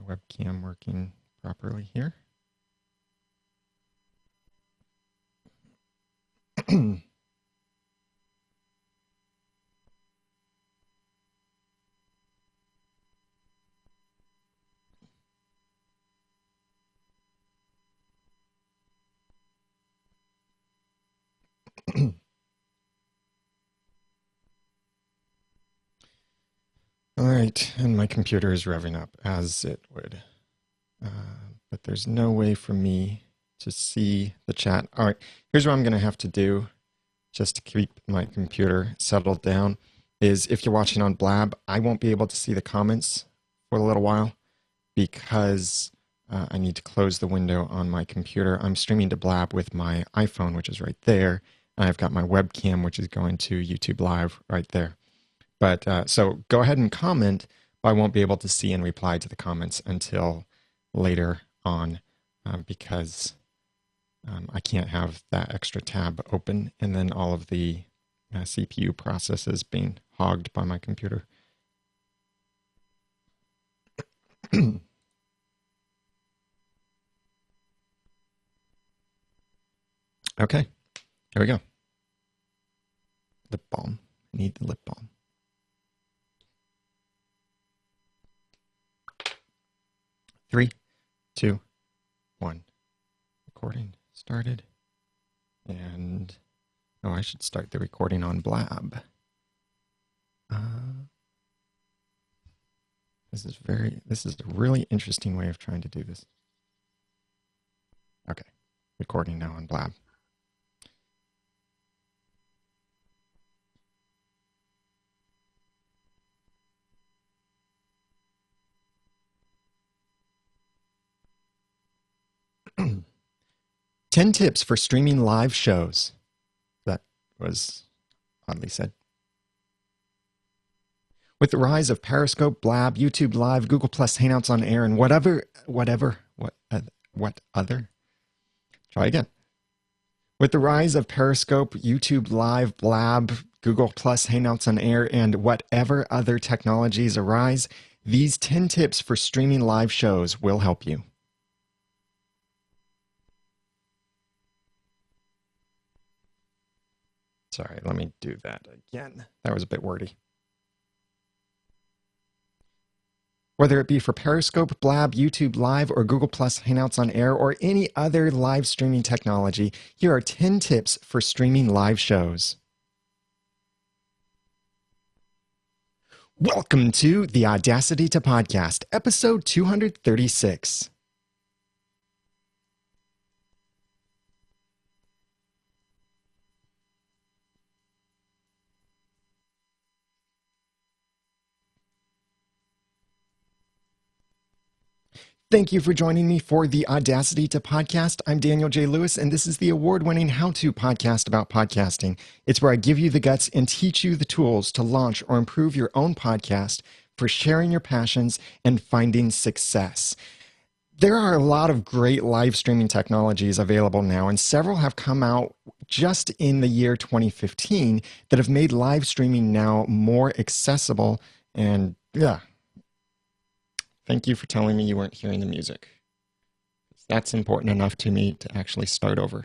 webcam working properly here. All right, and my computer is revving up as it would. But there's no way for me to see the chat. All right, here's what I'm going to have to do just to keep my computer settled down is if you're watching on Blab, I won't be able to see the comments for a little while because I need to close the window on my computer. I'm streaming to Blab with my iPhone, which is right there. And I've got my webcam, which is going to YouTube Live right there. But so go ahead and comment, but I won't be able to see and reply to the comments until later on because I can't have that extra tab open and then all of the CPU processes being hogged by my computer. Okay, here we go. Lip balm. I need the lip balm. Three, two, one. Recording started. And, oh, I should start the recording on Blab. This is a really interesting way of trying to do this. Okay, recording now on Blab. Ten tips for streaming live shows. That was oddly said. With the rise of Periscope, Blab, YouTube Live, Google Plus, Hangouts on Air, and what other? Try again. With the rise of Periscope, YouTube Live, Blab, Google Plus, Hangouts on Air, and whatever other technologies arise, these 10 tips for streaming live shows will help you. Sorry, let me do that again. That was a bit wordy. Whether it be for Periscope, Blab, YouTube Live, or Google Plus Hangouts on Air, or any other live streaming technology, here are 10 tips for streaming live shows. Welcome to the Audacity to Podcast, episode 236. Thank you for joining me for the Audacity to Podcast. I'm Daniel J. Lewis, and this is the award-winning how-to podcast about podcasting. It's where I give you the guts and teach you the tools to launch or improve your own podcast for sharing your passions and finding success. There are a lot of great live streaming technologies available now, and several have come out just in the year 2015 that have made live streaming now more accessible and, yeah. Thank you for telling me you weren't hearing the music. That's important enough to me to actually start over.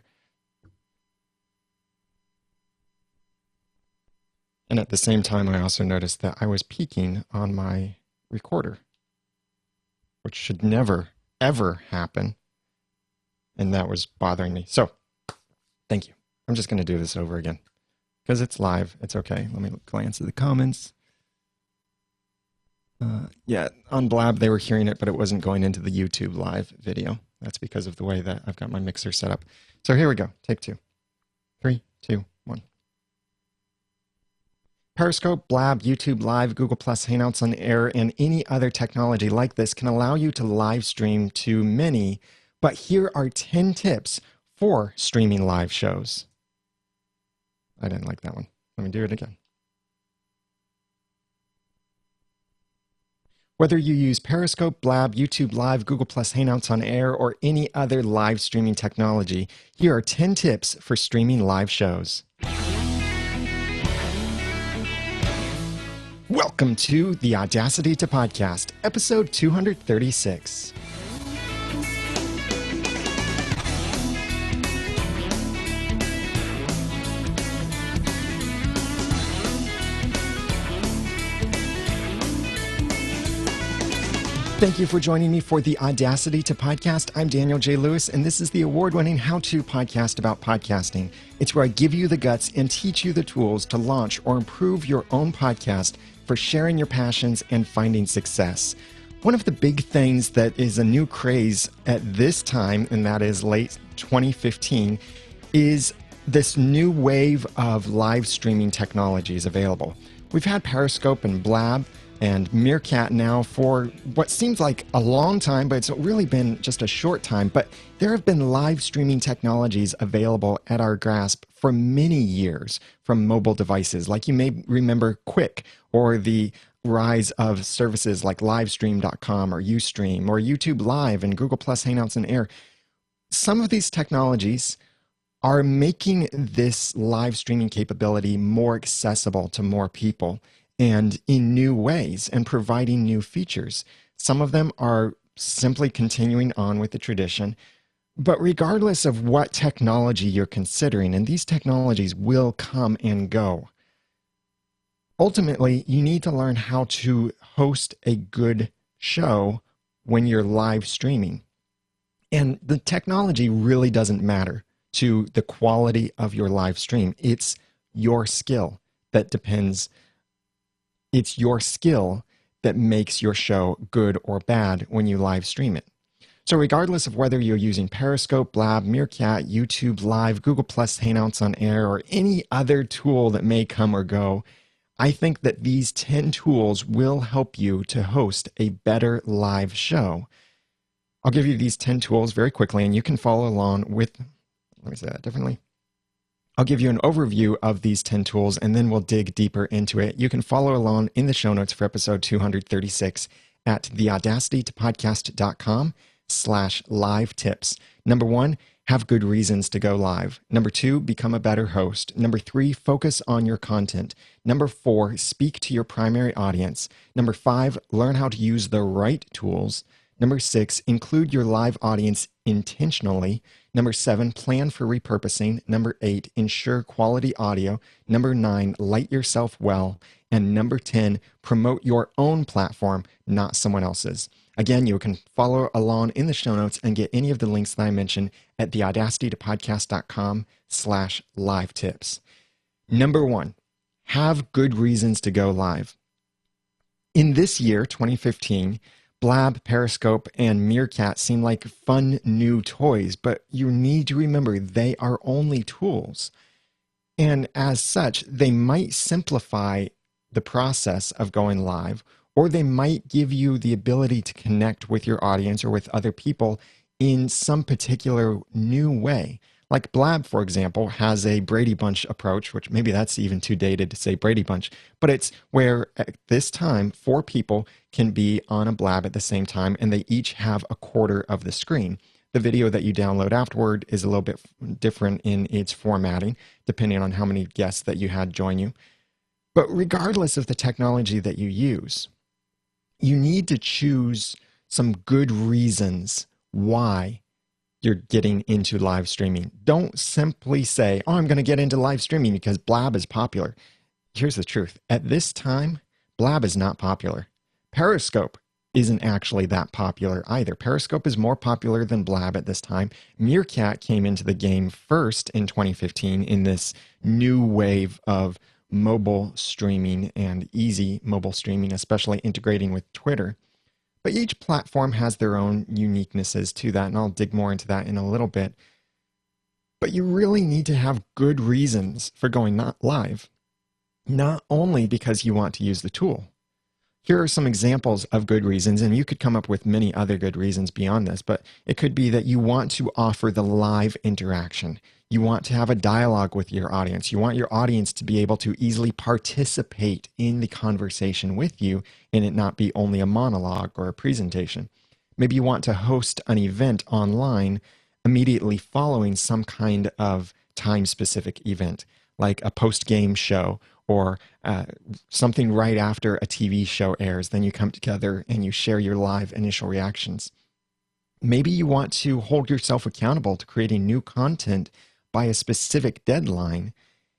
And at the same time, I also noticed that I was peaking on my recorder, which should never, ever happen. And that was bothering me. So, thank you. I'm just going to do this over again because it's live. It's okay. Let me glance at the comments. Yeah, on Blab, they were hearing it, but it wasn't going into the YouTube Live video. That's because of the way that I've got my mixer set up. So here we go. Take two. 3, 2, 1. Periscope, Blab, YouTube Live, Google Plus, Hangouts on Air, and any other technology like this can allow you to live stream to many, but here are 10 tips for streaming live shows. I didn't like that one. Let me do it again. Whether you use Periscope, Blab, YouTube Live, Google Plus Hangouts on Air, or any other live streaming technology, here are 10 tips for streaming live shows. Welcome Welcome to the Audacity to Podcast, episode 236. Thank you for joining me for the Audacity to Podcast. I'm Daniel J. Lewis, and this is the award-winning how-to podcast about podcasting. It's where I give you the guts and teach you the tools to launch or improve your own podcast for sharing your passions and finding success. One of the big things that is a new craze at this time, and that is late 2015, is this new wave of live streaming technologies available. We've had Periscope and Blab and Meerkat now for what seems like a long time, but it's really been just a short time. But there have been live streaming technologies available at our grasp for many years from mobile devices, like you may remember Quick, or the rise of services like livestream.com or Ustream or YouTube Live and Google Plus Hangouts and Air. Some of these technologies are making this live streaming capability more accessible to more people and in new ways and providing new features. Some of them are simply continuing on with the tradition. But regardless of what technology you're considering, and these technologies will come and go, ultimately, you need to learn how to host a good show when you're live streaming. And the technology really doesn't matter to the quality of your live stream. It's your skill that depends. It's your skill that makes your show good or bad when you live stream it. So regardless of whether you're using Periscope, Blab, Meerkat, YouTube Live, Google Plus Hangouts on Air, or any other tool that may come or go, I think that these 10 tools will help you to host a better live show. I'll give you these 10 tools very quickly, and you can follow along with, let me say that differently. I'll give you an overview of these 10 tools, and then we'll dig deeper into it. You can follow along in the show notes for episode 236 at theaudacitytopodcast.com/live tips. Number 1, have good reasons to go live. Number 2, become a better host. Number 3, focus on your content. Number 4, speak to your primary audience. Number 5, learn how to use the right tools. Number 6, include your live audience intentionally. Number 7, plan for repurposing. Number 8, ensure quality audio. Number 9, light yourself well. And number 10, promote your own platform, not someone else's. Again, you can follow along in the show notes and get any of the links that I mentioned at theaudacitytopodcast.com/live tips. Number 1, have good reasons to go live. In this year, 2015, Blab, Periscope, and Meerkat seem like fun new toys, but you need to remember they are only tools. And as such, they might simplify the process of going live, or they might give you the ability to connect with your audience or with other people in some particular new way. Like Blab, for example, has a Brady Bunch approach, which maybe that's even too dated to say Brady Bunch, but it's where at this time, 4 people can be on a Blab at the same time, and they each have a quarter of the screen. The video that you download afterward is a little bit different in its formatting, depending on how many guests that you had join you. But regardless of the technology that you use, you need to choose some good reasons why you're getting into live streaming. Don't simply say, oh, I'm going to get into live streaming because Blab is popular. Here's the truth. At this time, Blab is not popular. Periscope isn't actually that popular either. Periscope is more popular than Blab at this time. Meerkat came into the game first in 2015 in this new wave of mobile streaming and easy mobile streaming, especially integrating with Twitter. But each platform has their own uniquenesses to that, and I'll dig more into that in a little bit. But you really need to have good reasons for going not live, not only because you want to use the tool. Here are some examples of good reasons, and you could come up with many other good reasons beyond this, but it could be that you want to offer the live interaction. You want to have a dialogue with your audience. You want your audience to be able to easily participate in the conversation with you and it not be only a monologue or a presentation. Maybe you want to host an event online immediately following some kind of time-specific event, like a post-game show or something right after a TV show airs. Then you come together and you share your live initial reactions. Maybe you want to hold yourself accountable to creating new content by a specific deadline.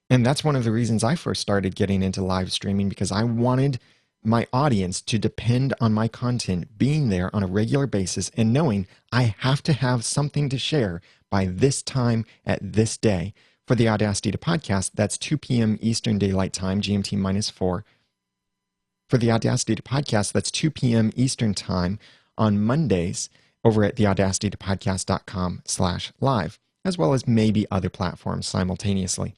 And that's one of the reasons I first started getting into live streaming, because I wanted my audience to depend on my content being there on a regular basis and knowing I have to have something to share by this time at this day. For the Audacity to podcast, that's 2 p.m. Eastern Daylight Time, GMT -4. For the Audacity to podcast, that's 2 p.m. Eastern Time on Mondays over at theaudacitytopodcast.com/live, as well as maybe other platforms simultaneously.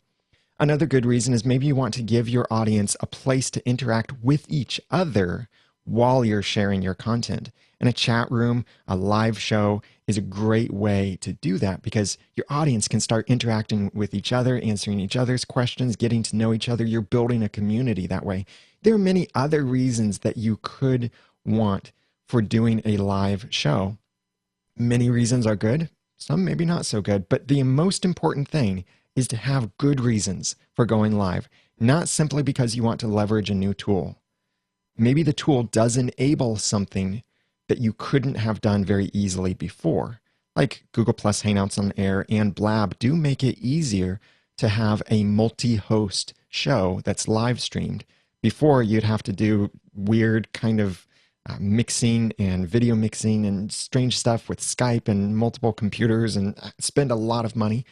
Another good reason is maybe you want to give your audience a place to interact with each other while you're sharing your content. And a chat room, a live show is a great way to do that, because your audience can start interacting with each other, answering each other's questions, getting to know each other. You're building a community that way. There are many other reasons that you could want for doing a live show. Many reasons are good, some maybe not so good, but the most important thing is to have good reasons for going live, not simply because you want to leverage a new tool. Maybe the tool does enable something that you couldn't have done very easily before. Like Google Plus Hangouts on Air and Blab do make it easier to have a multi-host show that's live streamed. Before, you'd have to do weird kind of mixing and video mixing and strange stuff with Skype and multiple computers and spend a lot of money.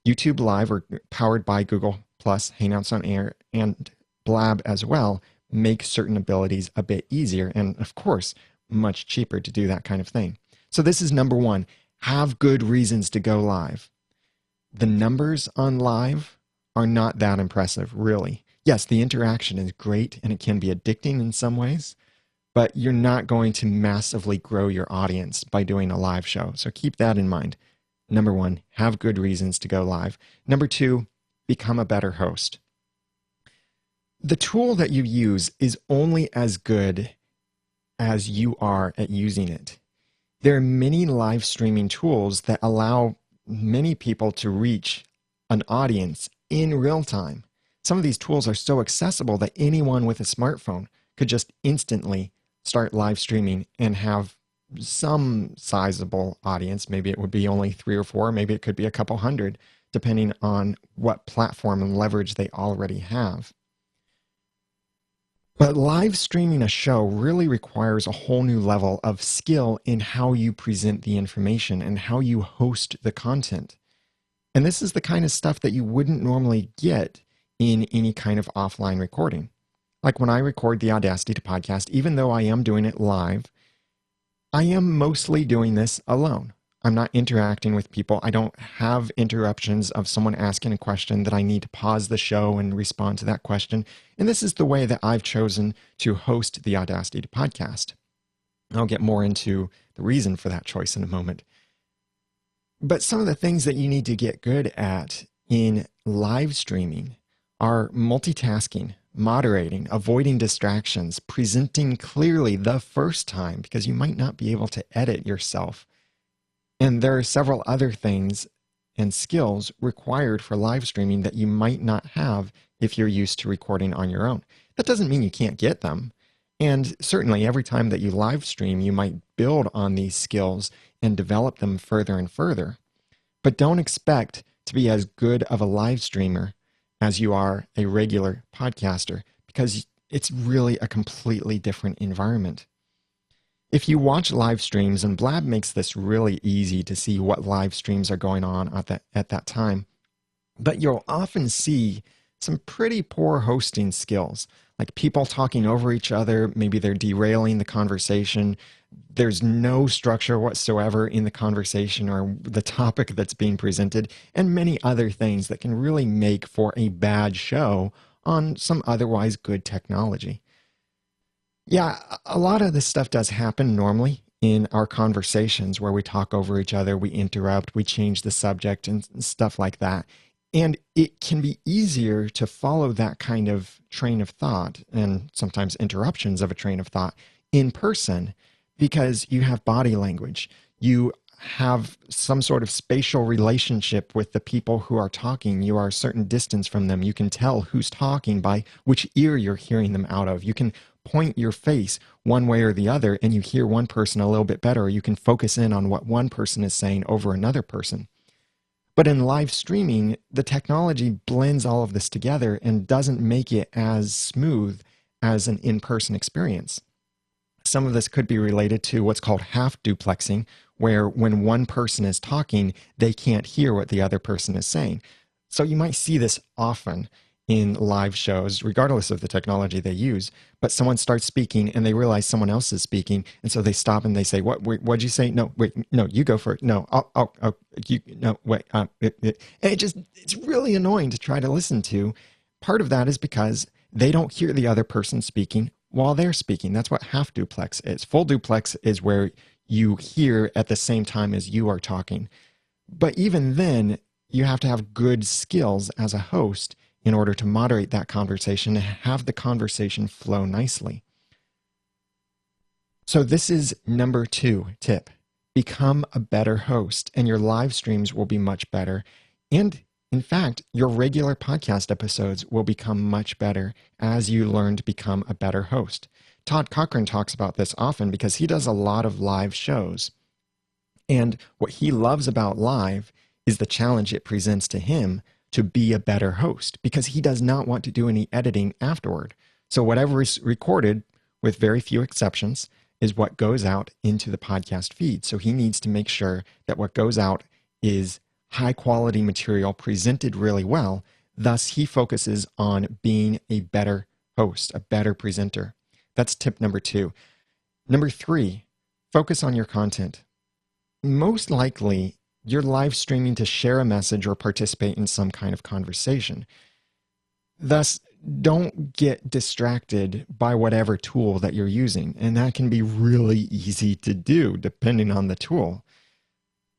YouTube Live, or powered by Google Plus Hangouts on Air and Blab as well, make certain abilities a bit easier and, of course, much cheaper to do that kind of thing. So this is number one. Have good reasons to go live. The numbers on live are not that impressive, really. Yes, the interaction is great and it can be addicting in some ways, but you're not going to massively grow your audience by doing a live show. So keep that in mind. Number one, have good reasons to go live. Number two, become a better host. The tool that you use is only as good as you are at using it. There are many live streaming tools that allow many people to reach an audience in real time. Some of these tools are so accessible that anyone with a smartphone could just instantly start live streaming and have some sizable audience. Maybe it would be only 3 or 4, maybe it could be a couple hundred, depending on what platform and leverage they already have. But live streaming a show really requires a whole new level of skill in how you present the information and how you host the content. And this is the kind of stuff that you wouldn't normally get in any kind of offline recording. Like when I record the Audacity to podcast, even though I am doing it live, I am mostly doing this alone. I'm not interacting with people. I don't have interruptions of someone asking a question that I need to pause the show and respond to that question. And this is the way that I've chosen to host the Audacity to podcast. I'll get more into the reason for that choice in a moment. But some of the things that you need to get good at in live streaming are multitasking, moderating, avoiding distractions, presenting clearly the first time, because you might not be able to edit yourself. And there are several other things and skills required for live streaming that you might not have if you're used to recording on your own. That doesn't mean you can't get them. And certainly every time that you live stream, you might build on these skills and develop them further and further. But don't expect to be as good of a live streamer as you are a regular podcaster, because it's really a completely different environment. If you watch live streams, and Blab makes this really easy to see what live streams are going on at that time, but you'll often see some pretty poor hosting skills, like people talking over each other. Maybe they're derailing the conversation. There's no structure whatsoever in the conversation or the topic that's being presented, and many other things that can really make for a bad show on some otherwise good technology. Yeah, a lot of this stuff does happen normally in our conversations where we talk over each other, we interrupt, we change the subject and stuff like that. And it can be easier to follow that kind of train of thought, and sometimes interruptions of a train of thought, in person, because you have body language. You have some sort of spatial relationship with the people who are talking. You are a certain distance from them. You can tell who's talking by which ear you're hearing them out of. You can point your face one way or the other and you hear one person a little bit better, or you can focus in on what one person is saying over another person. But in live streaming, the technology blends all of this together and doesn't make it as smooth as an in-person experience. Some of this could be related to what's called half duplexing, where when one person is talking, they can't hear what the other person is saying. So you might see this often in live shows, regardless of the technology they use, but someone starts speaking and they realize someone else is speaking. And so they stop and they say, what'd you say? No, wait, no, you go for it. No, no, wait. And it's really annoying to try to listen to. Part of that is because they don't hear the other person speaking while they're speaking. That's what half duplex is. Full duplex is where you hear at the same time as you are talking. But even then, you have to have good skills as a host in order to moderate that conversation and have the conversation flow nicely. So this is number 2 tip. Become a better host and your live streams will be much better. And in fact, your regular podcast episodes will become much better as you learn to become a better host. Todd Cochran talks about this often because he does a lot of live shows. And what he loves about live is the challenge it presents to him to be a better host, because he does not want to do any editing afterward. So whatever is recorded, with very few exceptions, is what goes out into the podcast feed. So he needs to make sure that what goes out is high quality material presented really well. Thus, he focuses on being a better host, a better presenter. That's tip number 2. Number 3, focus on your content. Most likely, you're live streaming to share a message or participate in some kind of conversation. Thus, don't get distracted by whatever tool that you're using. And that can be really easy to do depending on the tool.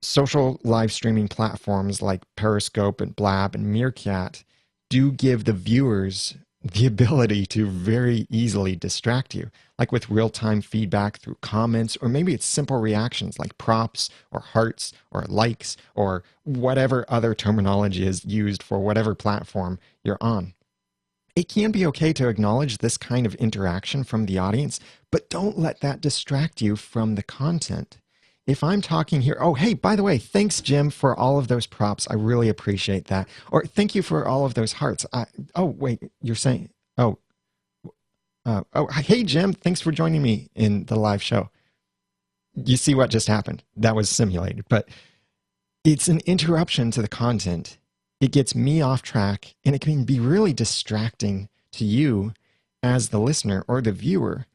Social live streaming platforms like Periscope and Blab and Meerkat do give the viewers the ability to very easily distract you, like with real-time feedback through comments, or maybe it's simple reactions like props or hearts or likes or whatever other terminology is used for whatever platform you're on. It can be okay to acknowledge this kind of interaction from the audience, but don't let that distract you from the content. If I'm talking here, oh, hey, by the way, thanks, Jim, for all of those props. I really appreciate that. Or thank you for all of those hearts. Oh, wait, you're saying, hey, Jim, thanks for joining me in the live show. You see what just happened? That was simulated, but it's an interruption to the content. It gets me off track, and it can be really distracting to you as the listener or the viewer.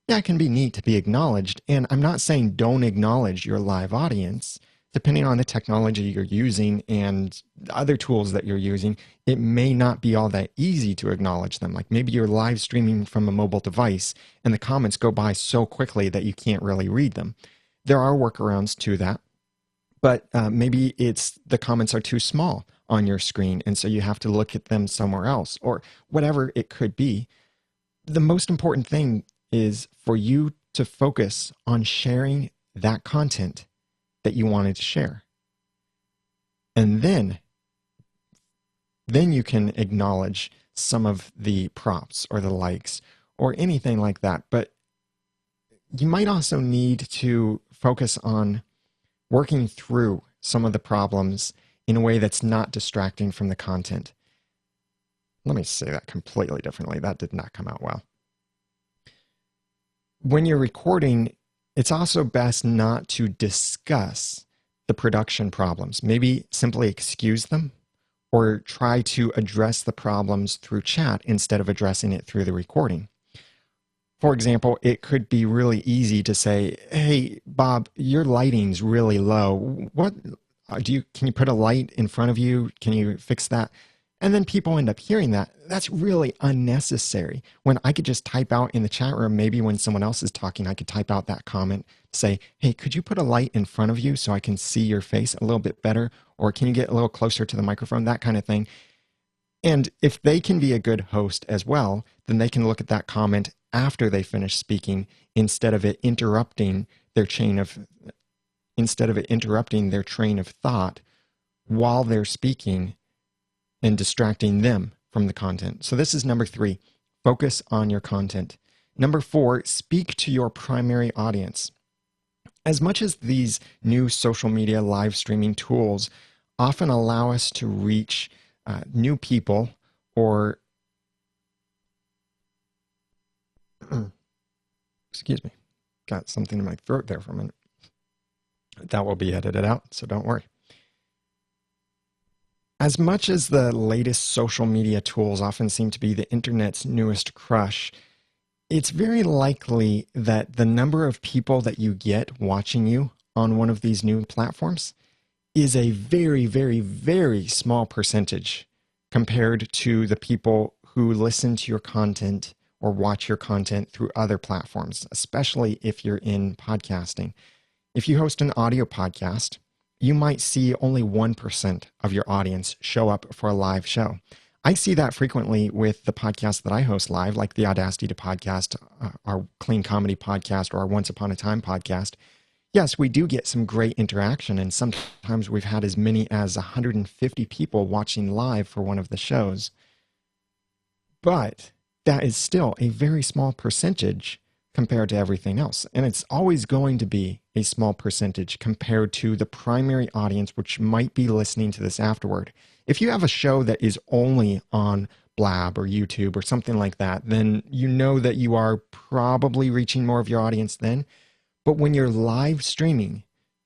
Yeah, it can be neat to be acknowledged, and I'm not saying don't acknowledge your live audience. Depending on the technology you're using and other tools that you're using, it may not be all that easy to acknowledge them. Like maybe you're live streaming from a mobile device and the comments go by so quickly that you can't really read them. There are workarounds to that, but maybe it's the comments are too small on your screen, and so you have to look at them somewhere else, or whatever it could be. The most important thing is for you to focus on sharing that content that you wanted to share. And then you can acknowledge some of the props or the likes or anything like that. But you might also need to focus on working through some of the problems in a way that's not distracting from the content. Let me say that completely differently. That did not come out well. When you're recording, it's also best not to discuss the production problems. Maybe simply excuse them or try to address the problems through chat instead of addressing it through the recording. For example, it could be really easy to say, hey, Bob, your lighting's really low. Can you put a light in front of you? Can you fix that? And then people end up hearing that. That's really unnecessary. When I could just type out in the chat room, maybe when someone else is talking, I could type out that comment, say, hey, could you put a light in front of you so I can see your face a little bit better? Or can you get a little closer to the microphone? That kind of thing. And if they can be a good host as well, then they can look at that comment after they finish speaking instead of it interrupting their chain of instead of it interrupting their train of thought while they're speaking and distracting them from the content. So this is number 3, focus on your content. Number 4, speak to your primary audience. As much as these new social media live streaming tools often allow us to reach new people or excuse me, got something in my throat there for a minute. That will be edited out, so don't worry. As much as the latest social media tools often seem to be the internet's newest crush, it's very likely that the number of people that you get watching you on one of these new platforms is a very, very, very small percentage compared to the people who listen to your content or watch your content through other platforms, especially if you're in podcasting. If you host an audio podcast, you might see only 1% of your audience show up for a live show. I see that frequently with the podcasts that I host live, like the Audacity to podcast, our Clean Comedy podcast, or our Once Upon a Time podcast. Yes, we do get some great interaction, and sometimes we've had as many as 150 people watching live for one of the shows. But that is still a very small percentage compared to everything else. And it's always going to be a small percentage compared to the primary audience, which might be listening to this afterward. If you have a show that is only on Blab or YouTube or something like that, then you know that you are probably reaching more of your audience then. But when you're live streaming,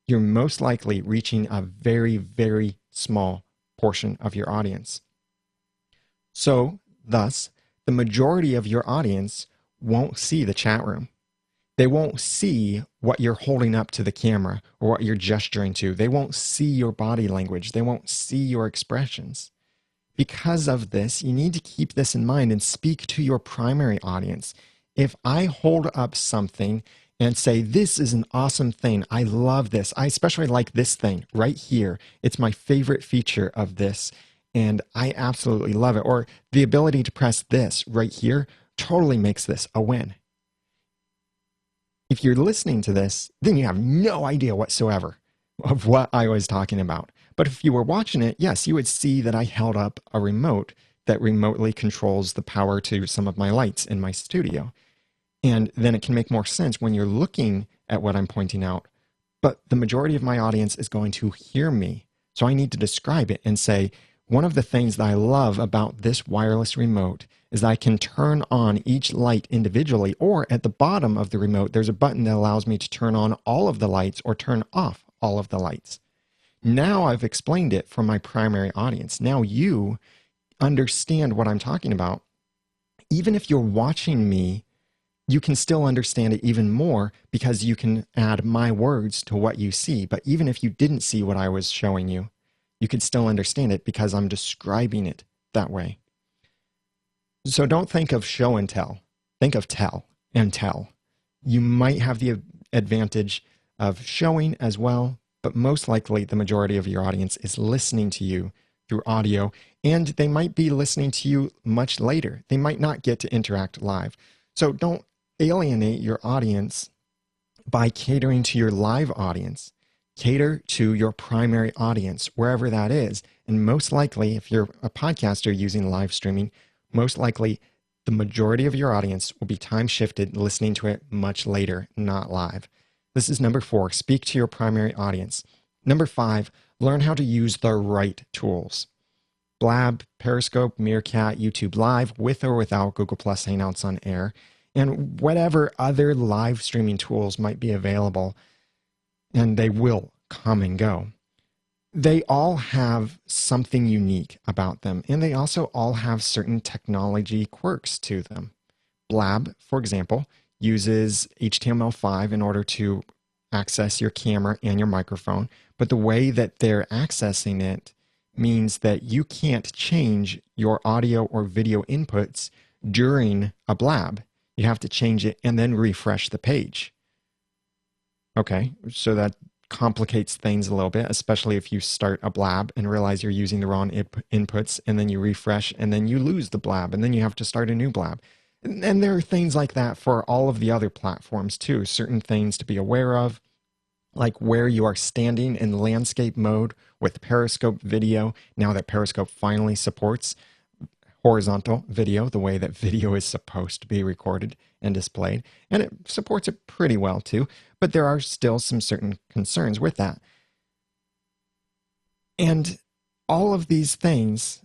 you're most likely reaching a very, very small portion of your audience. So, thus, the majority of your audience won't see the chat room. They won't see what you're holding up to the camera or what you're gesturing to. They won't see your body language. They won't see your expressions. Because of this, you need to keep this in mind and speak to your primary audience. If I hold up something and say, this is an awesome thing, I love this, I especially like this thing right here, it's my favorite feature of this, and I absolutely love it, or the ability to press this right here totally makes this a win. If you're listening to this, then you have no idea whatsoever of what I was talking about. But if you were watching it, yes, you would see that I held up a remote that remotely controls the power to some of my lights in my studio. And then it can make more sense when you're looking at what I'm pointing out. But the majority of my audience is going to hear me. So I need to describe it and say, one of the things that I love about this wireless remote is I can turn on each light individually, or at the bottom of the remote, there's a button that allows me to turn on all of the lights or turn off all of the lights. Now I've explained it for my primary audience. Now you understand what I'm talking about. Even if you're watching me, you can still understand it even more because you can add my words to what you see. But even if you didn't see what I was showing you, you could still understand it because I'm describing it that way. So don't think of show and tell. Think of tell and tell. You might have the advantage of showing as well, but most likely the majority of your audience is listening to you through audio, and they might be listening to you much later. They might not get to interact live. So don't alienate your audience by catering to your live audience. Cater to your primary audience, wherever that is. And most likely, if you're a podcaster using live streaming, most likely the majority of your audience will be time shifted listening to it much later, not live. This is number 4, speak to your primary audience. Number 5, learn how to use the right tools. Blab, Periscope, Meerkat, YouTube Live, with or without Google Plus Hangouts on Air, and whatever other live streaming tools might be available, and they will come and go. They all have something unique about them, and they also all have certain technology quirks to them. Blab, for example, uses HTML5 in order to access your camera and your microphone, but the way that they're accessing it means that you can't change your audio or video inputs during a Blab. You have to change it and then refresh the page. Okay, so that complicates things a little bit, especially if you start a Blab and realize you're using the wrong inputs, and then you refresh and then you lose the Blab and then you have to start a new Blab. And there are things like that for all of the other platforms too, certain things to be aware of. like where you are standing in landscape mode with Periscope video, now that Periscope finally supports horizontal video, the way that video is supposed to be recorded and displayed. And it supports it pretty well too, but there are still some certain concerns with that. And all of these things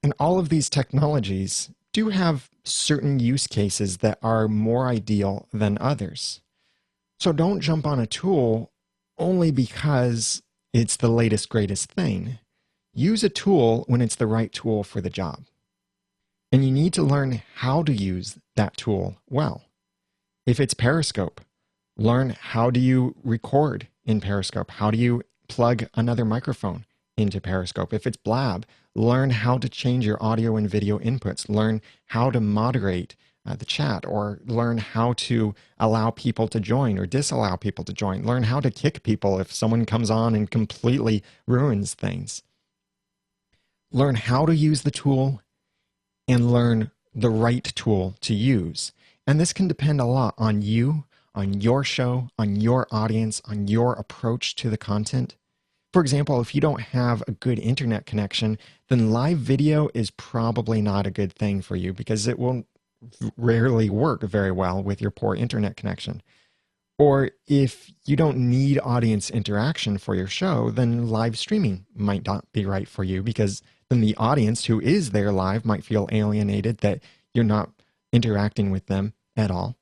and all of these technologies do have certain use cases that are more ideal than others. So don't jump on a tool only because it's the latest, greatest thing. Use a tool when it's the right tool for the job. And you need to learn how to use that tool well. If it's Periscope, learn how do you record in Periscope? How do you plug another microphone into Periscope? If it's Blab, learn how to change your audio and video inputs. Learn how to moderate the chat, or learn how to allow people to join or disallow people to join. Learn how to kick people if someone comes on and completely ruins things. Learn how to use the tool and learn the right tool to use. And this can depend a lot on you, on your show, on your audience, on your approach to the content. For example, if you don't have a good internet connection, then live video is probably not a good thing for you because it will rarely work very well with your poor internet connection. Or if you don't need audience interaction for your show, then live streaming might not be right for you because then the audience who is there live might feel alienated that you're not interacting with them at all.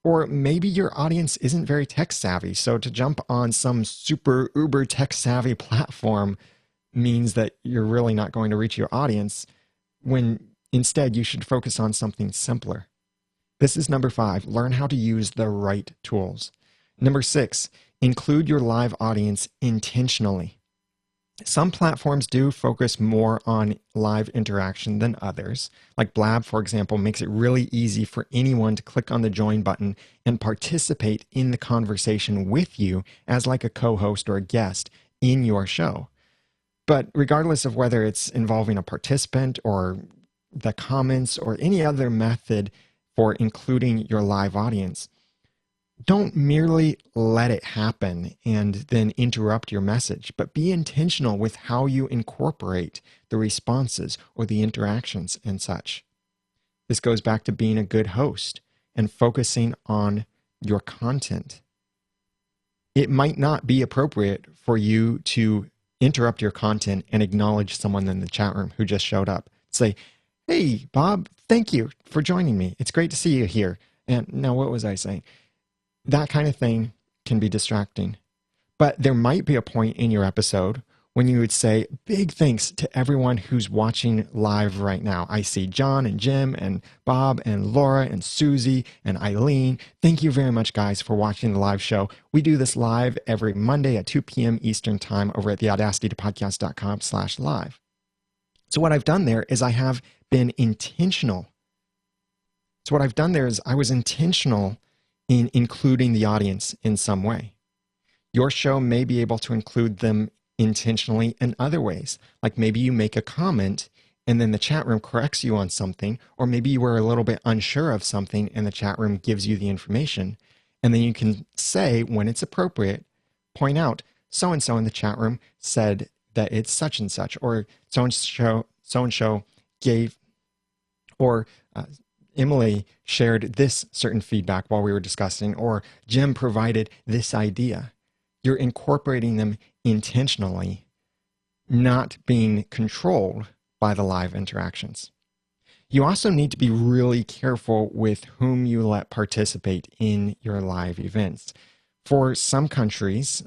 Or maybe your audience isn't very tech savvy, so to jump on some super uber tech savvy platform means that you're really not going to reach your audience, when instead you should focus on something simpler. This is number 5, learn how to use the right tools. Number 6, include your live audience intentionally. Some platforms do focus more on live interaction than others. Like Blab, for example, makes it really easy for anyone to click on the join button and participate in the conversation with you as like a co-host or a guest in your show. But regardless of whether it's involving a participant or the comments or any other method for including your live audience, don't merely let it happen and then interrupt your message, but be intentional with how you incorporate the responses or the interactions and such. This goes back to being a good host and focusing on your content. It might not be appropriate for you to interrupt your content and acknowledge someone in the chat room who just showed up. Say, "Hey, Bob, thank you for joining me. It's great to see you here." And now what was I saying? That kind of thing can be distracting. But there might be a point in your episode when you would say, "Big thanks to everyone who's watching live right now. I see John and Jim and Bob and Laura and Susie and Eileen. Thank you very much, guys, for watching the live show. We do this live every Monday at 2 p.m. Eastern time over at the audacitytopodcast.com/live. So what I've done there is I have been intentional. So what I've done there is I was intentional in including the audience in some way. Your show may be able to include them intentionally in other ways. Like maybe you make a comment and then the chat room corrects you on something, or maybe you were a little bit unsure of something and the chat room gives you the information. And then you can say, when it's appropriate, point out, so-and-so in the chat room said that it's such and such, or so-and-so gave, or Emily shared this certain feedback while we were discussing, or Jim provided this idea. You're incorporating them intentionally, not being controlled by the live interactions. You also need to be really careful with whom you let participate in your live events. For some countries,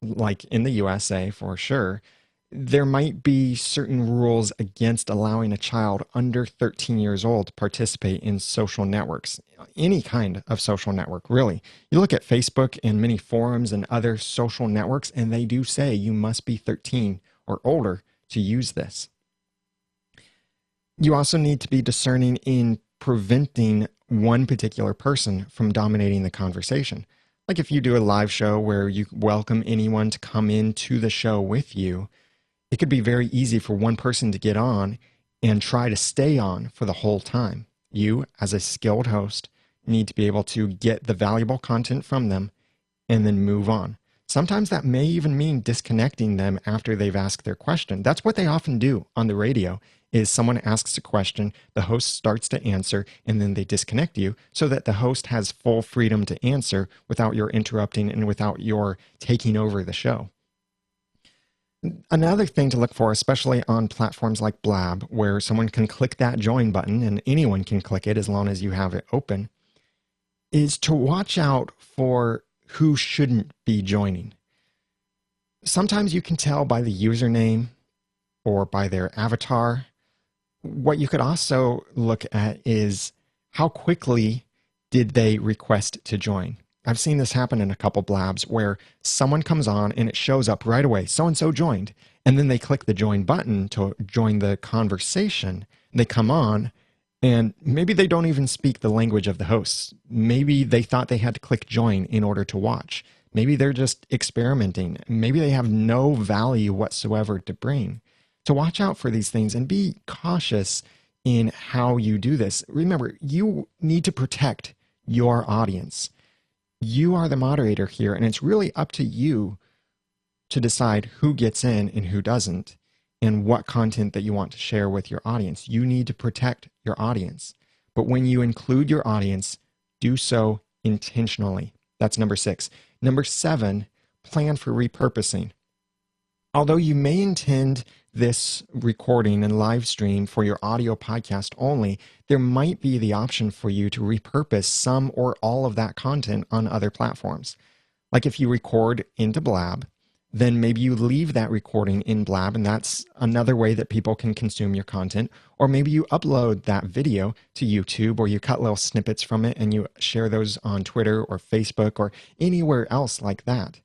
like in the USA for sure, there might be certain rules against allowing a child under 13 years old to participate in social networks, any kind of social network, really. You look at Facebook and many forums and other social networks, and they do say you must be 13 or older to use this. You also need to be discerning in preventing one particular person from dominating the conversation. Like if you do a live show where you welcome anyone to come into the show with you, it could be very easy for one person to get on and try to stay on for the whole time. You, as a skilled host, need to be able to get the valuable content from them and then move on. Sometimes that may even mean disconnecting them after they've asked their question. That's what they often do on the radio, is someone asks a question, the host starts to answer, and then they disconnect you so that the host has full freedom to answer without your interrupting and without your taking over the show. Another thing to look for, especially on platforms like Blab, where someone can click that join button and anyone can click it as long as you have it open, is to watch out for who shouldn't be joining. Sometimes you can tell by the username or by their avatar. What you could also look at is how quickly did they request to join. I've seen this happen in a couple Blabs where someone comes on and it shows up right away, so-and-so joined, and then they click the join button to join the conversation. They come on and maybe they don't even speak the language of the hosts. Maybe they thought they had to click join in order to watch. Maybe they're just experimenting. Maybe they have no value whatsoever to bring. So watch out for these things and be cautious in how you do this. Remember, you need to protect your audience. You are the moderator here, and it's really up to you to decide who gets in and who doesn't, and what content that you want to share with your audience. You need to protect your audience. But when you include your audience, do so intentionally. That's number 6. Number 7, plan for repurposing. Although you may intend this recording and live stream for your audio podcast only, there might be the option for you to repurpose some or all of that content on other platforms. Like if you record into Blab, then maybe you leave that recording in Blab, and that's another way that people can consume your content. Or maybe you upload that video to YouTube, or you cut little snippets from it and you share those on Twitter or Facebook or anywhere else like that.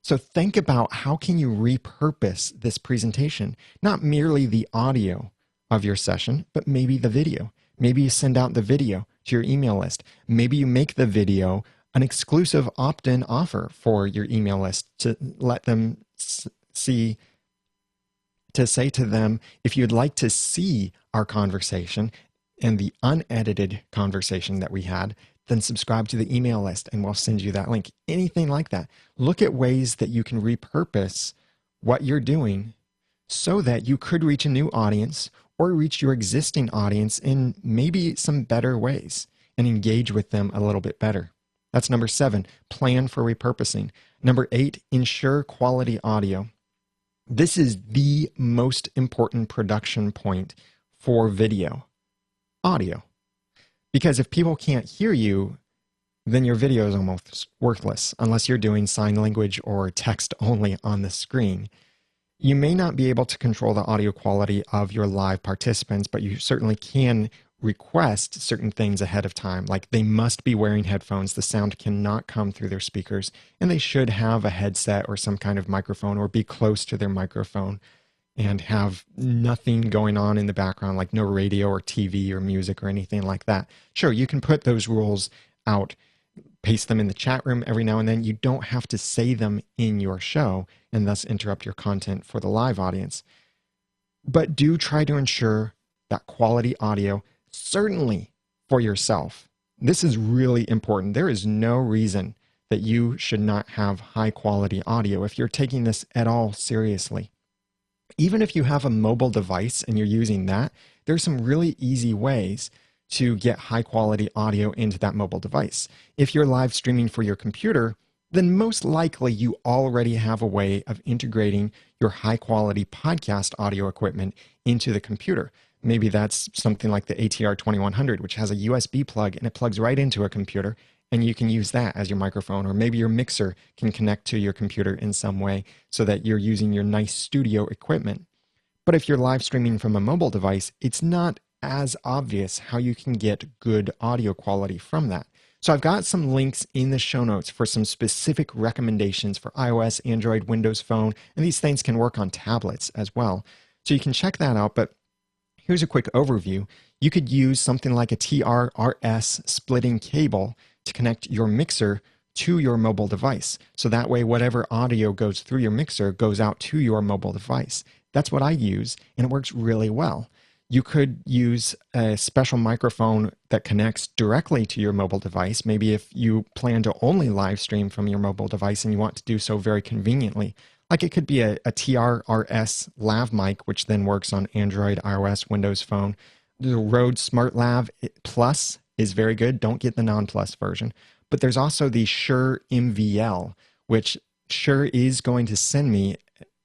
So think about how can you repurpose this presentation, not merely the audio of your session, but maybe the video. Maybe you send out the video to your email list. Maybe you make the video an exclusive opt-in offer for your email list to let them see, to say to them, if you'd like to see our conversation and the unedited conversation that we had, then subscribe to the email list and we'll send you that link. Anything like that. Look at ways that you can repurpose what you're doing so that you could reach a new audience or reach your existing audience in maybe some better ways and engage with them a little bit better. That's number 7, plan for repurposing. Number 8, ensure quality audio. This is the most important production point for video, audio. Because if people can't hear you, then your video is almost worthless unless you're doing sign language or text only on the screen. You may not be able to control the audio quality of your live participants, but you certainly can request certain things ahead of time, like they must be wearing headphones, the sound cannot come through their speakers, and they should have a headset or some kind of microphone or be close to their microphone and have nothing going on in the background, like no radio or TV or music or anything like that. Sure, you can put those rules out, paste them in the chat room every now and then. You don't have to say them in your show and thus interrupt your content for the live audience. But do try to ensure that quality audio, certainly for yourself. This is really important. There is no reason that you should not have high quality audio if you're taking this at all seriously. Even if you have a mobile device and you're using that, there's some really easy ways to get high quality audio into that mobile device. If you're live streaming for your computer, then most likely you already have a way of integrating your high quality podcast audio equipment into the computer. Maybe that's something like the ATR 2100, which has a USB plug and it plugs right into a computer, and you can use that as your microphone. Or maybe your mixer can connect to your computer in some way so that you're using your nice studio equipment. But if you're live streaming from a mobile device, it's not as obvious how you can get good audio quality from that. So I've got some links in the show notes for some specific recommendations for iOS, Android, Windows Phone, and these things can work on tablets as well. So you can check that out, but here's a quick overview. You could use something like a TR-RS splitting cable to connect your mixer to your mobile device. So that way, whatever audio goes through your mixer goes out to your mobile device. That's what I use, and it works really well. You could use a special microphone that connects directly to your mobile device. Maybe if you plan to only live stream from your mobile device and you want to do so very conveniently. Like it could be a TRRS lav mic, which then works on Android, iOS, Windows Phone. The Rode Smart Lav Plus is very good. Don't get the non-plus version. But there's also the Shure MVL, which Shure is going to send me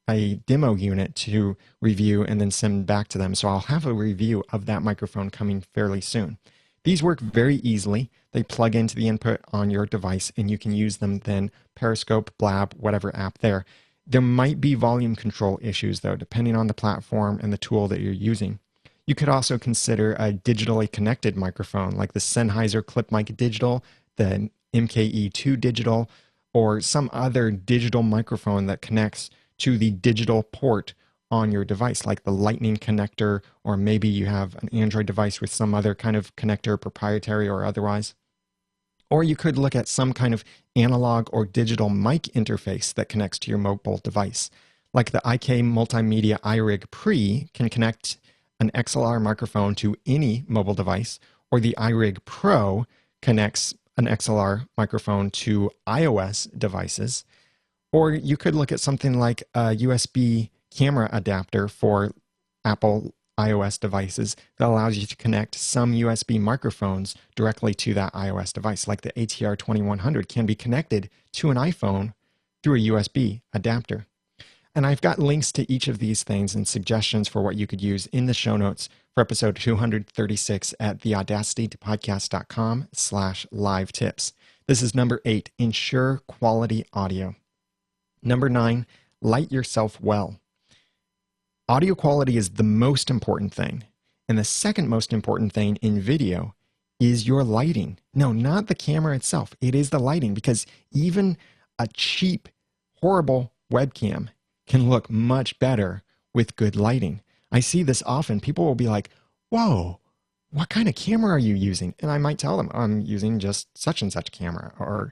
a demo unit to review and then send back to them. So I'll have a review of that microphone coming fairly soon. These work very easily. They plug into the input on your device and you can use them then Periscope, Blab, whatever app there. There might be volume control issues though, depending on the platform and the tool that you're using. You could also consider a digitally connected microphone like the Sennheiser Clip Mic Digital, the MKE2 Digital, or some other digital microphone that connects to the digital port on your device, like the Lightning connector, or maybe you have an Android device with some other kind of connector, proprietary or otherwise. Or you could look at some kind of analog or digital mic interface that connects to your mobile device. Like the IK Multimedia iRig Pre can connect an XLR microphone to any mobile device, or the iRig Pro connects an XLR microphone to iOS devices. Or you could look at something like a USB camera adapter for Apple iOS devices that allows you to connect some USB microphones directly to that iOS device, like the ATR 2100 can be connected to an iPhone through a USB adapter. And I've got links to each of these things and suggestions for what you could use in the show notes for episode 236 at theaudacitypodcast.com/live tips. This is number 8, ensure quality audio. Number 9, light yourself well. Audio quality is the most important thing. And the second most important thing in video is your lighting. No, not the camera itself. It is the lighting, because even a cheap, horrible webcam can look much better with good lighting. I see this often. People will be like, whoa, what kind of camera are you using? And I might tell them I'm using just such and such camera,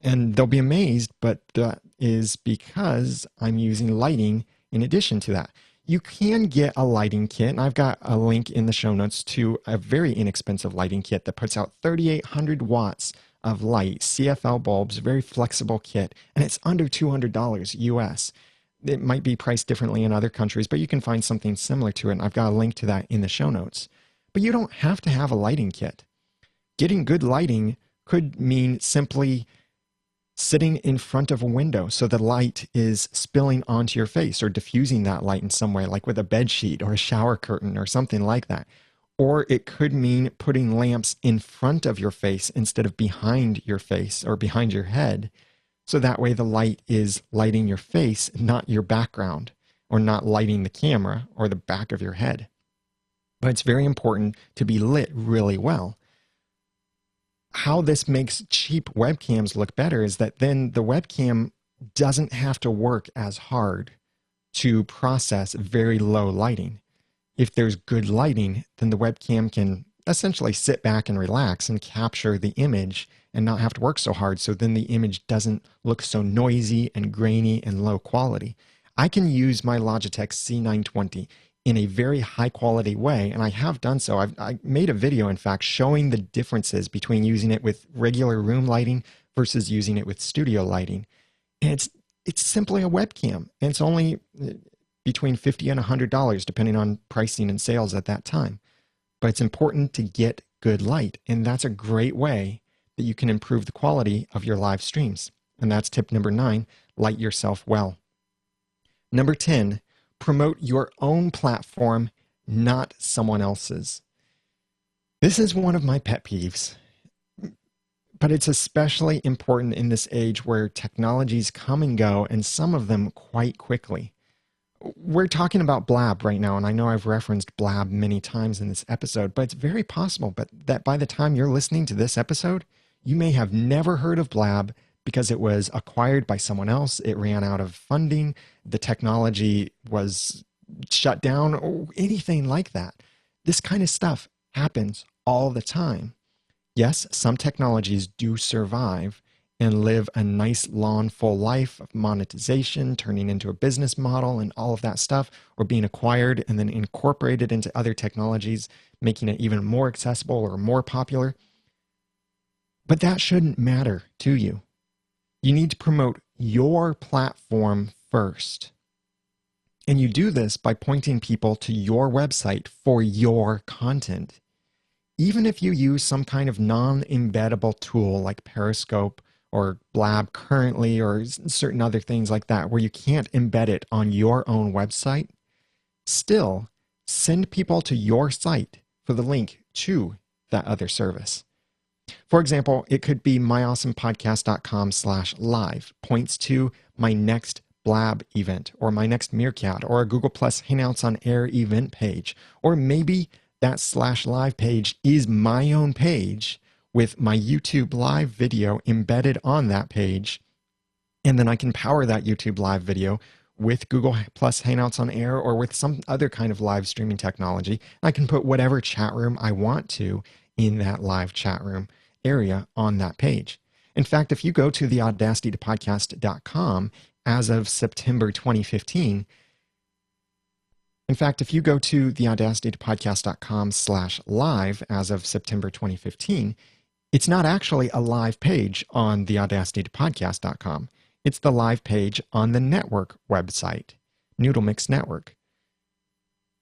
and they'll be amazed, but that is because I'm using lighting in addition to that. You can get a lighting kit, and I've got a link in the show notes to a very inexpensive lighting kit that puts out 3,800 watts of light, CFL bulbs, very flexible kit, and it's under $200 US. It might be priced differently in other countries, but you can find something similar to it, and I've got a link to that in the show notes. But you don't have to have a lighting kit. Getting good lighting could mean simply sitting in front of a window so the light is spilling onto your face, or diffusing that light in some way, like with a bed sheet or a shower curtain or something like that. Or it could mean putting lamps in front of your face instead of behind your face or behind your head. So that way the light is lighting your face, not your background, or not lighting the camera or the back of your head. But it's very important to be lit really well. How this makes cheap webcams look better is that then the webcam doesn't have to work as hard to process very low lighting. If there's good lighting, then the webcam can essentially sit back and relax and capture the image and not have to work so hard, so then the image doesn't look so noisy and grainy and low quality. I can use my Logitech C920 in a very high quality way, and I have done so. I made a video, in fact, showing the differences between using it with regular room lighting versus using it with studio lighting. And it's simply a webcam, and it's only between $50 and $100, depending on pricing and sales at that time. But it's important to get good light, and that's a great way that you can improve the quality of your live streams. And that's tip number 9, light yourself well. Number 10, promote your own platform, not someone else's. This is one of my pet peeves, but it's especially important in this age where technologies come and go, and some of them quite quickly. We're talking about Blab right now, and I know I've referenced Blab many times in this episode, but it's very possible that by the time you're listening to this episode, you may have never heard of Blab because it was acquired by someone else, it ran out of funding, the technology was shut down, or anything like that. This kind of stuff happens all the time. Yes, some technologies do survive, and live a nice, long, full life of monetization, turning into a business model and all of that stuff, or being acquired and then incorporated into other technologies, making it even more accessible or more popular. But that shouldn't matter to you. You need to promote your platform first. And you do this by pointing people to your website for your content. Even if you use some kind of non-embeddable tool like Periscope or Blab currently, or certain other things like that, where you can't embed it on your own website, still send people to your site for the link to that other service. For example, it could be myawesomepodcast.com/live points to my next Blab event, or my next Meerkat, or a Google Plus Hangouts on Air event page, or maybe that /live page is my own page with my YouTube live video embedded on that page. And then I can power that YouTube live video with Google Plus Hangouts on Air or with some other kind of live streaming technology. I can put whatever chat room I want to in that live chat room area on that page. In fact, if you go to the audacitytopodcast.com as of September 2015, in fact, if you go to the audacitytopodcast.com/live as of September 2015, it's not actually a live page on the audacitytopodcast.com. It's the live page on the network website, Noodle.mx network.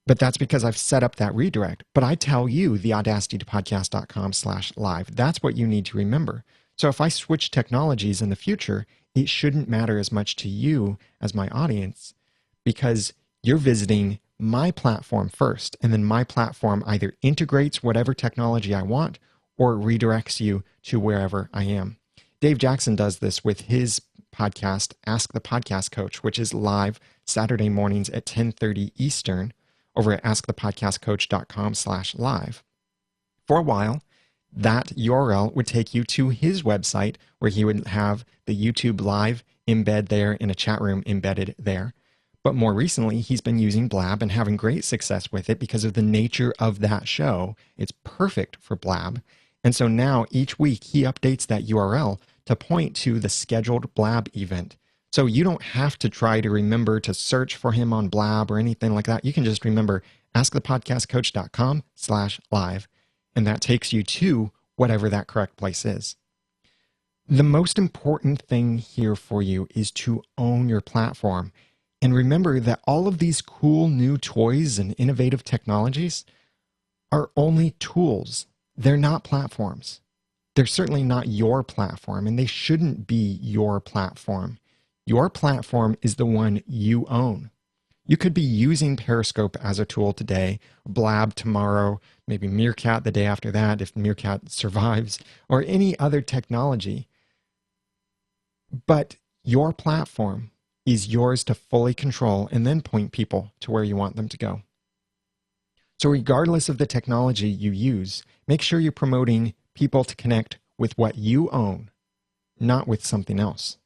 But that's because I've set up that redirect. But I tell you, the audacitytopodcast.com/live, that's what you need to remember. So if I switch technologies in the future, it shouldn't matter as much to you as my audience, because you're visiting my platform first, and then my platform either integrates whatever technology I want or redirects you to wherever I am. Dave Jackson does this with his podcast, Ask the Podcast Coach, which is live Saturday mornings at 10:30 Eastern over at askthepodcastcoach.com/live. For a while, that URL would take you to his website, where he would have the YouTube live embed there and a chat room embedded there. But more recently, he's been using Blab and having great success with it because of the nature of that show. It's perfect for Blab. And so now each week he updates that URL to point to the scheduled Blab event. So you don't have to try to remember to search for him on Blab or anything like that. You can just remember askthepodcastcoach.com/live, and that takes you to whatever that correct place is. The most important thing here for you is to own your platform. And remember that all of these cool new toys and innovative technologies are only tools. They're not platforms. They're certainly not your platform, and they shouldn't be your platform. Your platform is the one you own. You could be using Periscope as a tool today, Blab tomorrow, maybe Meerkat the day after that if Meerkat survives, or any other technology. But your platform is yours to fully control and then point people to where you want them to go. So regardless of the technology you use, make sure you're promoting people to connect with what you own, not with something else.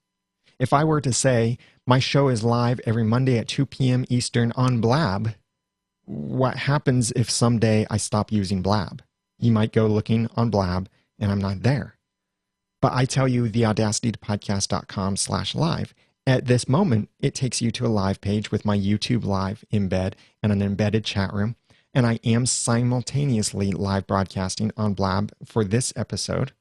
If I were to say, my show is live every Monday at 2 p.m. Eastern on Blab, what happens if someday I stop using Blab? You might go looking on Blab and I'm not there. But I tell you, the audacitytopodcast.com/live. At this moment, it takes you to a live page with my YouTube live embed and an embedded chat room. And I am simultaneously live broadcasting on Blab for this episode.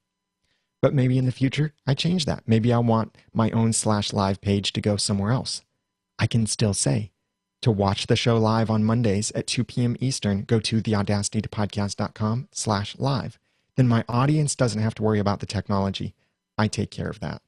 But maybe in the future, I change that. Maybe I want my own /live page to go somewhere else. I can still say, to watch the show live on Mondays at 2 p.m. Eastern, go to theaudacitytopodcast.com/live. Then my audience doesn't have to worry about the technology. I take care of that.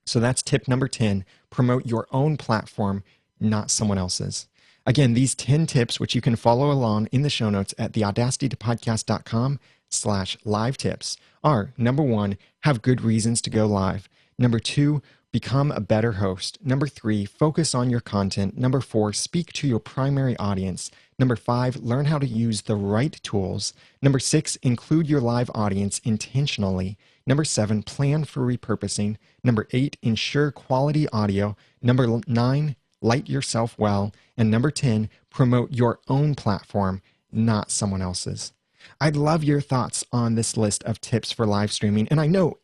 So that's tip number 10, promote your own platform, not someone else's. Again, these 10 tips, which you can follow along in the show notes at theaudacitytopodcast.com/live tips, are: number 1, have good reasons to go live. Number 2, become a better host. Number 3, focus on your content. Number 4, speak to your primary audience. Number 5, learn how to use the right tools. Number 6, include your live audience intentionally. Number 7, plan for repurposing. Number 8, ensure quality audio. Number 9, light yourself well. And number 10, promote your own platform, not someone else's. I'd love your thoughts on this list of tips for live streaming. And I know,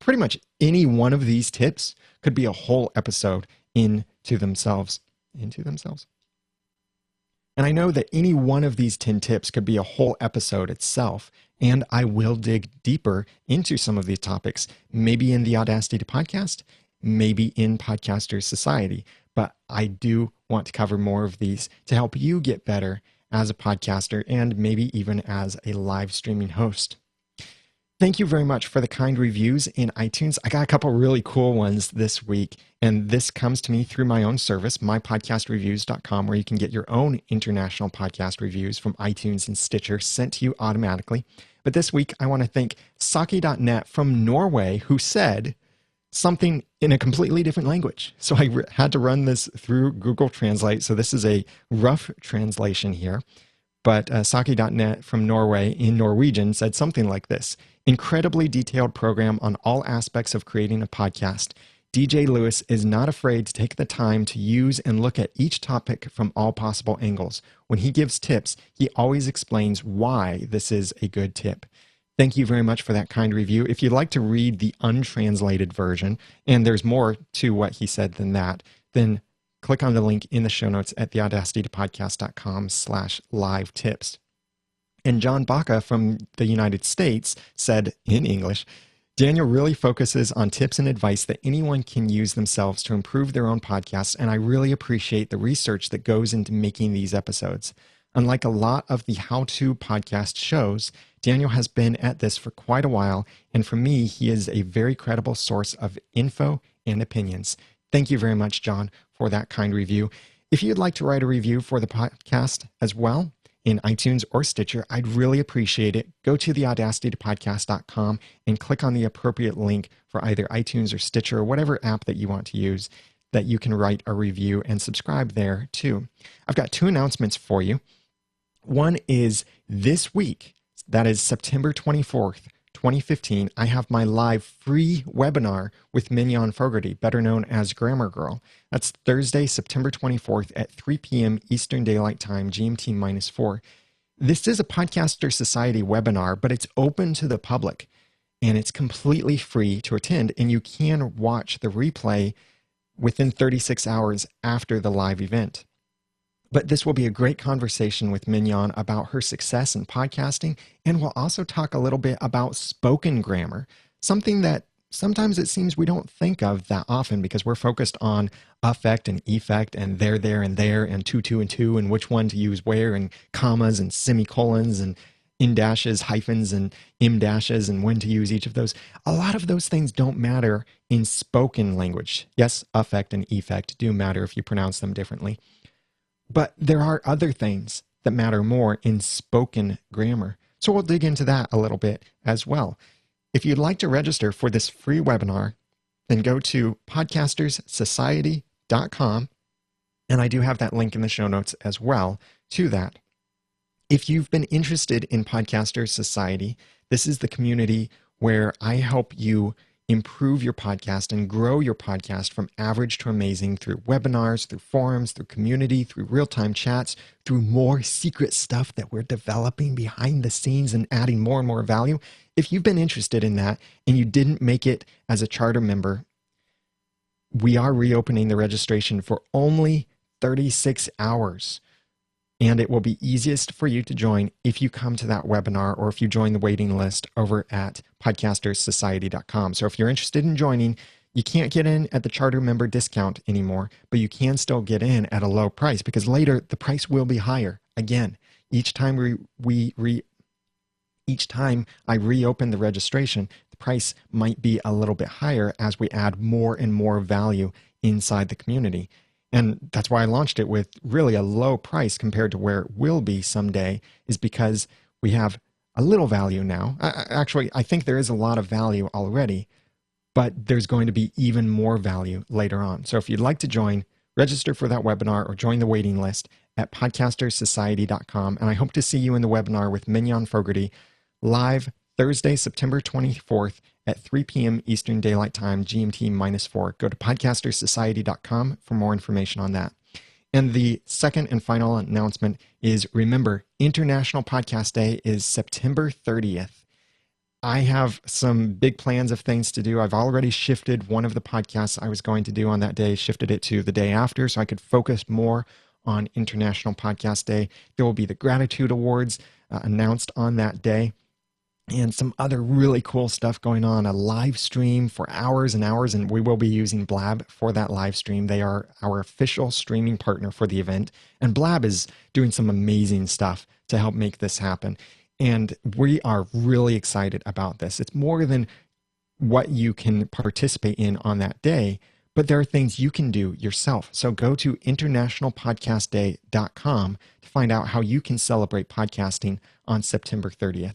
pretty much any one of these tips could be a whole episode into themselves. And I know that any one of these 10 tips could be a whole episode itself, and I will dig deeper into some of these topics, maybe in the Audacity podcast, maybe in Podcasters Society. But I do want to cover more of these to help you get better as a podcaster and maybe even as a live streaming host. Thank you very much for the kind reviews in iTunes. I got a couple really cool ones this week, and this comes to me through my own service, mypodcastreviews.com, where you can get your own international podcast reviews from iTunes and Stitcher sent to you automatically. But this week, I want to thank Saki.net from Norway, who said something in a completely different language. So I had to run this through Google Translate. So this is a rough translation here. But Saki.net from Norway in Norwegian said something like this: incredibly detailed program on all aspects of creating a podcast. DJ Lewis is not afraid to take the time to use and look at each topic from all possible angles. When he gives tips, he always explains why this is a good tip. Thank you very much for that kind review. If you'd like to read the untranslated version, and there's more to what he said than that, then click on the link in the show notes at theaudacitypodcast.com/live tips. And John Baca from the United States said in English, Daniel really focuses on tips and advice that anyone can use themselves to improve their own podcasts, and I really appreciate the research that goes into making these episodes. Unlike a lot of the how-to podcast shows, Daniel has been at this for quite a while, and for me, he is a very credible source of info and opinions. Thank you very much, John, for that kind review. If you'd like to write a review for the podcast as well, in iTunes or Stitcher, I'd really appreciate it. Go to theaudacitypodcast.com and click on the appropriate link for either iTunes or Stitcher or whatever app that you want to use that you can write a review and subscribe there too. I've got 2 announcements for you. One is this week, that is September 24th, 2015, I have my live free webinar with Mignon Fogarty, better known as Grammar Girl. That's Thursday, September 24th at 3 p.m. Eastern Daylight Time, GMT -4. This is a Podcaster Society webinar, but it's open to the public, and it's completely free to attend, and you can watch the replay within 36 hours after the live event. But this will be a great conversation with Mignon about her success in podcasting, and we'll also talk a little bit about spoken grammar, something that sometimes it seems we don't think of that often because we're focused on affect and effect and there, and there, and to, and to, and which one to use where, and commas and semicolons and in dashes, hyphens, and im dashes, and when to use each of those. A lot of those things don't matter in spoken language. Yes, affect and effect do matter if you pronounce them differently. But there are other things that matter more in spoken grammar. So we'll dig into that a little bit as well. If you'd like to register for this free webinar, then go to podcasterssociety.com, and I do have that link in the show notes as well to that. If you've been interested in Podcasters Society, this is the community where I help you improve your podcast and grow your podcast from average to amazing through webinars, through forums, through community, through real-time chats, through more secret stuff that we're developing behind the scenes and adding more and more value. If you've been interested in that and you didn't make it as a charter member, we are reopening the registration for only 36 hours. And it will be easiest for you to join if you come to that webinar or if you join the waiting list over at podcasterssociety.com. So if you're interested in joining, you can't get in at the charter member discount anymore, but you can still get in at a low price because later the price will be higher. Again, each time I reopen the registration, the price might be a little bit higher as we add more and more value inside the community. And that's why I launched it with really a low price compared to where it will be someday, is because we have a little value now. Actually, I think there is a lot of value already, but there's going to be even more value later on. So if you'd like to join, register for that webinar or join the waiting list at podcasterssociety.com. And I hope to see you in the webinar with Mignon Fogarty live Thursday, September 24th at 3 p.m. Eastern Daylight Time, GMT -4. Go to podcasterssociety.com for more information on that. And the second and final announcement is, remember, International Podcast Day is September 30th. I have some big plans of things to do. I've already shifted one of the podcasts I was going to do on that day, shifted it to the day after so I could focus more on International Podcast Day. There will be the Gratitude Awards announced on that day, and some other really cool stuff going on, a live stream for hours and hours, and we will be using Blab for that live stream. They are our official streaming partner for the event, and Blab is doing some amazing stuff to help make this happen. And we are really excited about this. It's more than what you can participate in on that day, but there are things you can do yourself. So go to internationalpodcastday.com to find out how you can celebrate podcasting on September 30th.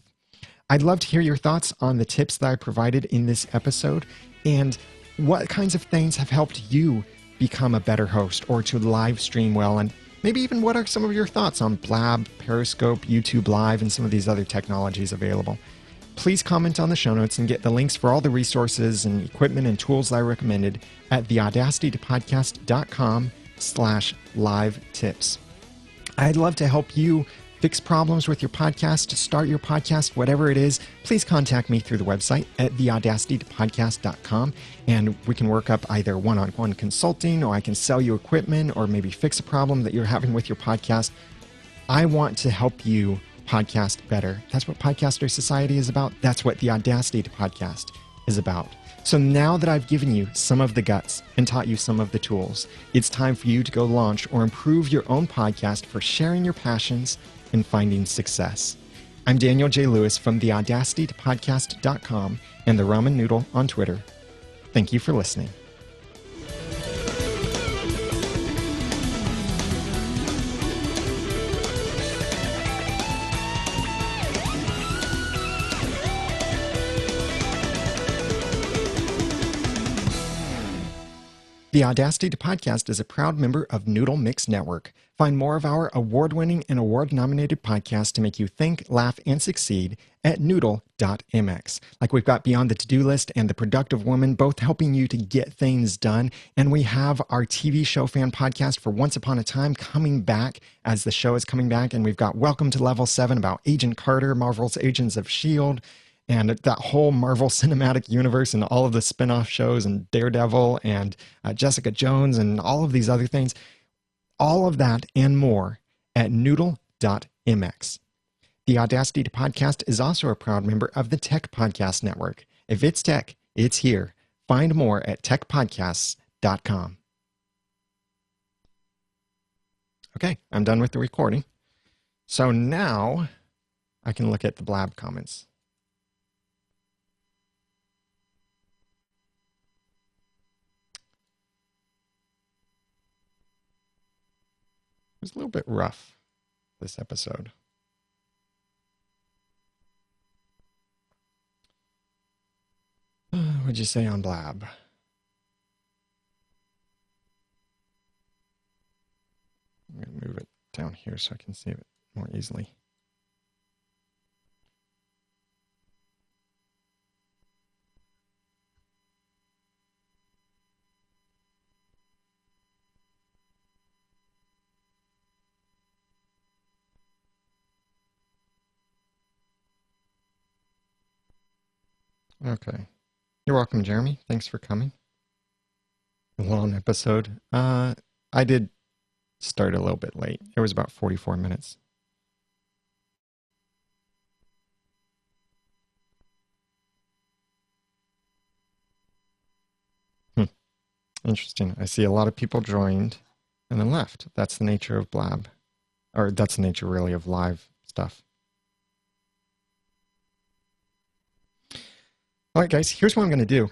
I'd love to hear your thoughts on the tips that I provided in this episode and what kinds of things have helped you become a better host or to live stream well, and maybe even what are some of your thoughts on Blab, Periscope, YouTube Live, and some of these other technologies available. Please comment on the show notes and get the links for all the resources and equipment and tools that I recommended at theaudacitytopodcast.com/live tips. I'd love to help you fix problems with your podcast, start your podcast, whatever it is. Please contact me through the website at theaudacitytopodcast.com, and we can work up either one-on-one consulting, or I can sell you equipment, or maybe fix a problem that you're having with your podcast. I want to help you podcast better. That's what Podcaster Society is about. That's what the Audacity to Podcast is about. So now that I've given you some of the guts and taught you some of the tools, it's time for you to go launch or improve your own podcast for sharing your passions and finding success. I'm Daniel J. Lewis from theaudacitytopodcast.com and the Ramen Noodle on Twitter. Thank you for listening. The Audacity to Podcast is a proud member of Noodle.mx Network. Find more of our award-winning and award-nominated podcasts to make you think, laugh, and succeed at Noodle.mx. Like we've got Beyond the To-Do List and The Productive Woman, both helping you to get things done. And we have our TV show fan podcast for Once Upon a Time coming back as the show is coming back. And we've got Welcome to Level 7 about Agent Carter, Marvel's Agents of S.H.I.E.L.D., and that whole Marvel Cinematic Universe and all of the spin-off shows and Daredevil and Jessica Jones and all of these other things. All of that and more at Noodle.mx. The Audacity to Podcast is also a proud member of the Tech Podcast Network. If it's tech, it's here. Find more at techpodcasts.com. Okay, I'm done with the recording. So now I can look at the Blab comments. It was a little bit rough, this episode. What'd you say on Blab? I'm going to move it down here so I can see it more easily. Okay. You're welcome, Jeremy. Thanks for coming. A long episode. I did start a little bit late. It was about 44 minutes. Interesting. I see a lot of people joined and then left. That's the nature of Blab. Or that's the nature, really, of live stuff. All right, guys, here's what I'm going to do.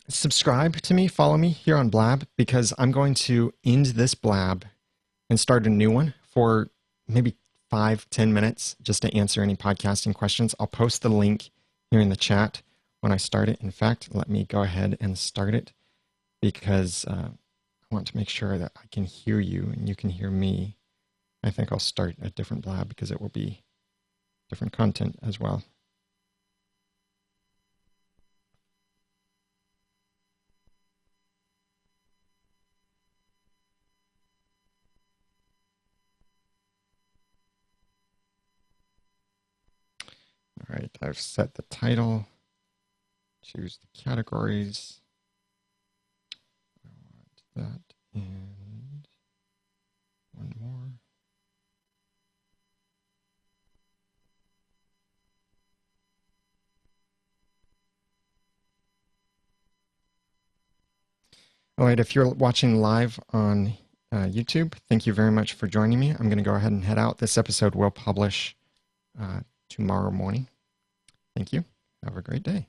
Subscribe to me, follow me here on Blab, because I'm going to end this Blab and start a new one for maybe 5-10 minutes just to answer any podcasting questions. I'll post the link here in the chat when I start it. In fact, let me go ahead and start it because I want to make sure that I can hear you and you can hear me. I think I'll start a different Blab because it will be different content as well. All right, I've set the title, choose the categories. I want that and one more. All right, if you're watching live on YouTube, thank you very much for joining me. I'm going to go ahead and head out. This episode will publish tomorrow morning. Thank you. Have a great day.